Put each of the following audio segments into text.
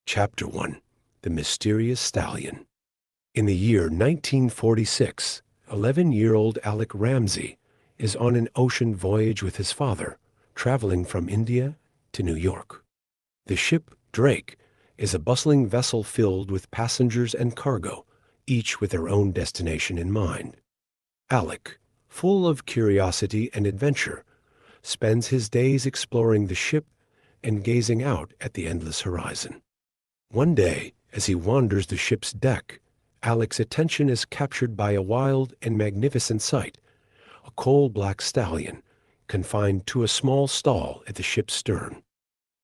Chapter 1. The Mysterious Stallion. In the year 1946, 11-year-old Alec Ramsey is on an ocean voyage with his father, traveling from India to New York. The ship, Drake, is a bustling vessel filled with passengers and cargo, each with their own destination in mind. Alec, full of curiosity and adventure, spends his days exploring the ship and gazing out at the endless horizon. One day, as he wanders the ship's deck, Alec's attention is captured by a wild and magnificent sight, a coal-black stallion confined to a small stall at the ship's stern.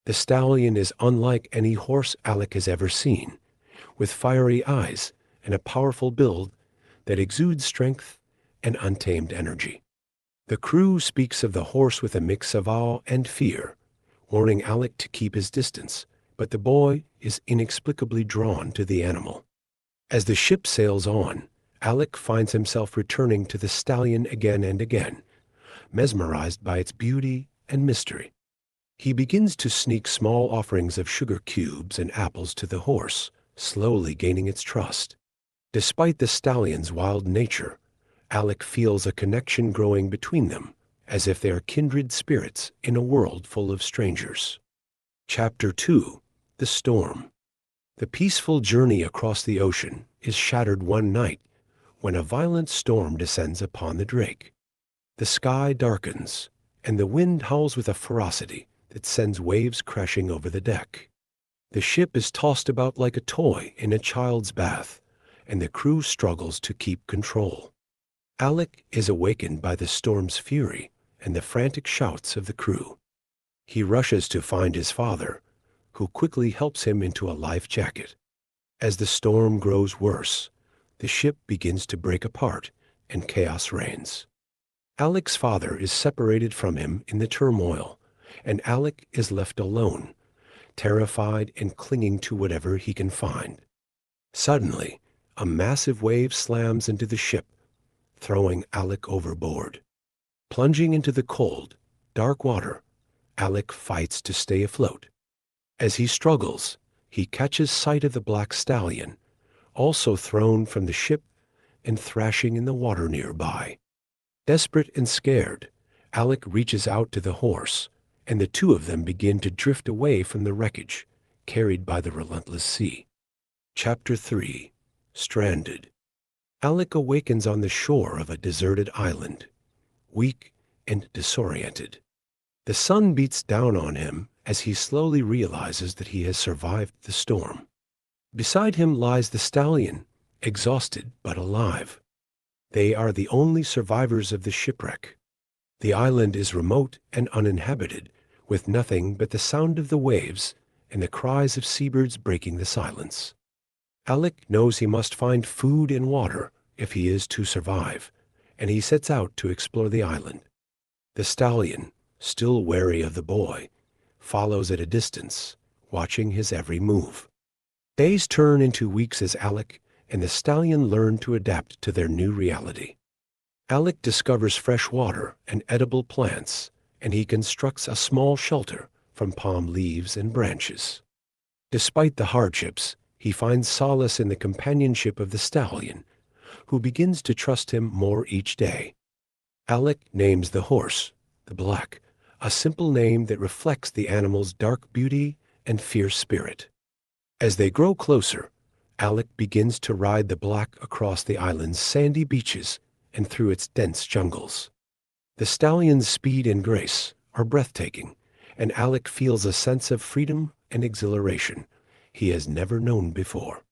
The stallion is unlike any horse Alec has ever seen, with fiery eyes and a powerful build that exudes strength and untamed energy. The crew speaks of the horse with a mix of awe and fear, warning Alec to keep his distance, but the boy is inexplicably drawn to the animal. As the ship sails on, Alec finds himself returning to the stallion again and again, mesmerized by its beauty and mystery. He begins to sneak small offerings of sugar cubes and apples to the horse, slowly gaining its trust. Despite the stallion's wild nature, Alec feels a connection growing between them, as if they are kindred spirits in a world full of strangers. Chapter 2. The Storm. The peaceful journey across the ocean is shattered one night when a violent storm descends upon the Drake. The sky darkens, and the wind howls with a ferocity that sends waves crashing over the deck. The ship is tossed about like a toy in a child's bath, and the crew struggles to keep control. Alec is awakened by the storm's fury and the frantic shouts of the crew. He rushes to find his father, who quickly helps him into a life jacket. As the storm grows worse, the ship begins to break apart and chaos reigns. Alec's father is separated from him in the turmoil, and Alec is left alone, terrified and clinging to whatever he can find. Suddenly, a massive wave slams into the ship, throwing Alec overboard. Plunging into the cold, dark water, Alec fights to stay afloat. As he struggles, he catches sight of the black stallion, also thrown from the ship and thrashing in the water nearby. Desperate and scared, Alec reaches out to the horse, and the two of them begin to drift away from the wreckage, carried by the relentless sea. Chapter 3. Stranded. Alec awakens on the shore of a deserted island, weak and disoriented. The sun beats down on him as he slowly realizes that he has survived the storm. Beside him lies the stallion, exhausted but alive. They are the only survivors of the shipwreck. The island is remote and uninhabited, with nothing but the sound of the waves and the cries of seabirds breaking the silence. Alec knows he must find food and water if he is to survive, and he sets out to explore the island. The stallion, still wary of the boy, follows at a distance, watching his every move. Days turn into weeks as Alec and the stallion learn to adapt to their new reality. Alec discovers fresh water and edible plants, and he constructs a small shelter from palm leaves and branches. Despite the hardships, he finds solace in the companionship of the stallion, who begins to trust him more each day. Alec names the horse, the Black, a simple name that reflects the animal's dark beauty and fierce spirit. As they grow closer, Alec begins to ride the Black across the island's sandy beaches and through its dense jungles. The stallion's speed and grace are breathtaking, and Alec feels a sense of freedom and exhilaration he has never known before.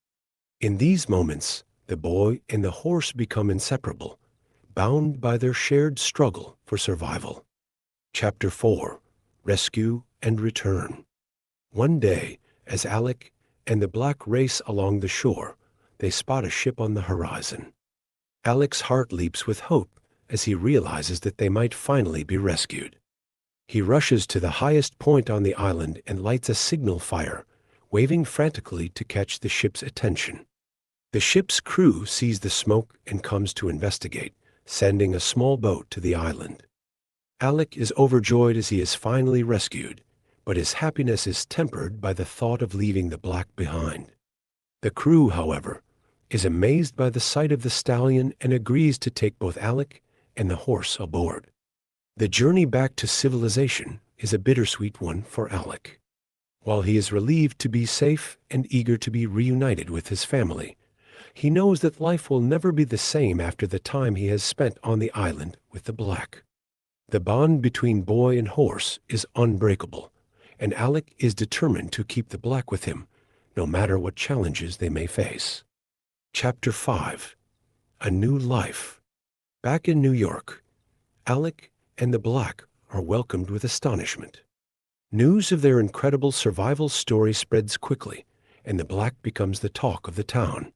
In these moments, the boy and the horse become inseparable, bound by their shared struggle for survival. Chapter 4. Rescue and Return. One day, as Alec and the Black race along the shore, they spot a ship on the horizon. Alec's heart leaps with hope as he realizes that they might finally be rescued. He rushes to the highest point on the island and lights a signal fire, waving frantically to catch the ship's attention. The ship's crew sees the smoke and comes to investigate, sending a small boat to the island. Alec is overjoyed as he is finally rescued, but his happiness is tempered by the thought of leaving the black behind. The crew, however, is amazed by the sight of the stallion and agrees to take both Alec and the horse aboard. The journey back to civilization is a bittersweet one for Alec. While he is relieved to be safe and eager to be reunited with his family, he knows that life will never be the same after the time he has spent on the island with the black. The bond between boy and horse is unbreakable, and Alec is determined to keep the black with him, no matter what challenges they may face. Chapter 5. A New Life. Back in New York, Alec and the black are welcomed with astonishment. News of their incredible survival story spreads quickly, and the black becomes the talk of the town.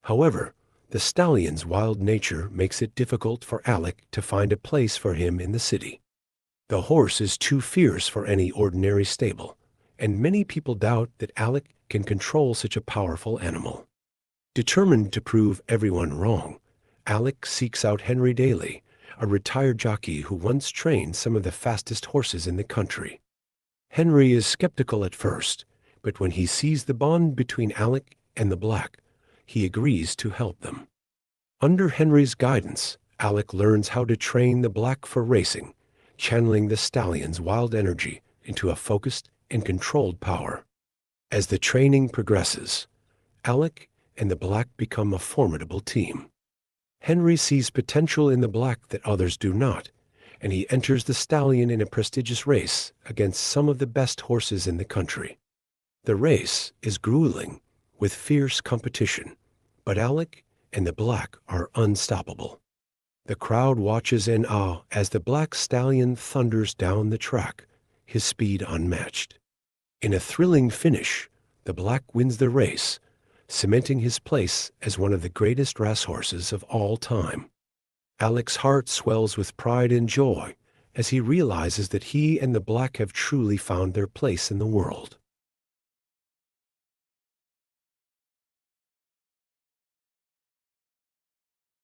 However, the stallion's wild nature makes it difficult for Alec to find a place for him in the city. The horse is too fierce for any ordinary stable, and many people doubt that Alec can control such a powerful animal. Determined to prove everyone wrong, Alec seeks out Henry Daly, a retired jockey who once trained some of the fastest horses in the country. Henry is skeptical at first, but when he sees the bond between Alec and the black, he agrees to help them. Under Henry's guidance, Alec learns how to train the black for racing, channeling the stallion's wild energy into a focused and controlled power. As the training progresses, Alec and the black become a formidable team. Henry sees potential in the black that others do not, and he enters the stallion in a prestigious race against some of the best horses in the country. The race is grueling, with fierce competition, but Alec and the black are unstoppable. The crowd watches in awe as the black stallion thunders down the track, his speed unmatched. In a thrilling finish, the black wins the race, cementing his place as one of the greatest racehorses of all time. Alec's heart swells with pride and joy as he realizes that he and the black have truly found their place in the world.